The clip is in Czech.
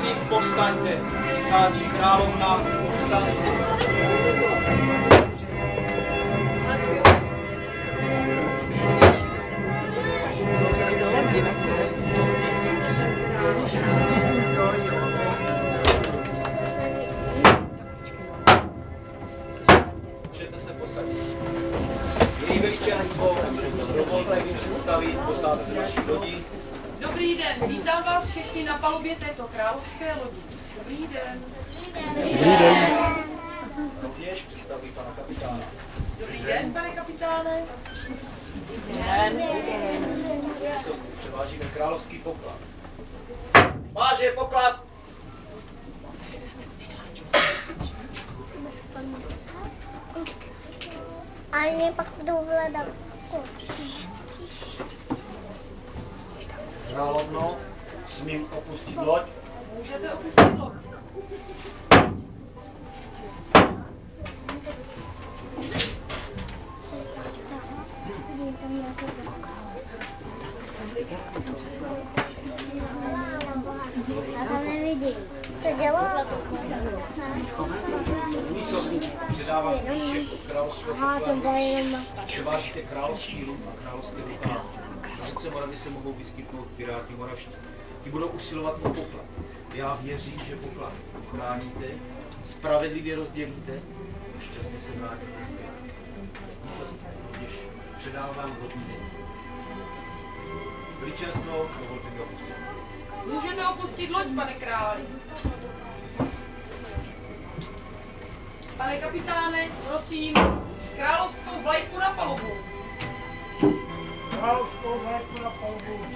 Prosím, povstaňte. Přichází královna, povstaňte. Můžete se posadit. Její veličenstvo, dovolte mi představit posádku naší lodi. Dobrý den, vítám vás všechny na palubě této královské lodi. Dobrý den. Dobrý den. Rovněž představuji pana kapitána. Dobrý den, pane kapitáne. Dobrý den. Výsostně převážíme královský poklad. Máže poklad! Ale mě pak budou hledat. Královno, smím opustit loď. Můžete opustit loď. Já tam nevidím. Co dělá? Výsostně předávám všech královského pokladu. Převážíte královský luk a královské rukáv. Na řece Moravy se mohou vyskytnout piráti moravští. Ti budou usilovat o poklad. Já věřím, že poklad ochráníte, spravedlivě rozdělíte a šťastně se vrátíte zpět. Výsostně rovněž předávám hodně. Veličenstvo, dovolte mi opustit. Můžete opustit loď, pane králi. Pane kapitáne, prosím, královskou vlajku na palubu. Královskou vlajku na palubu.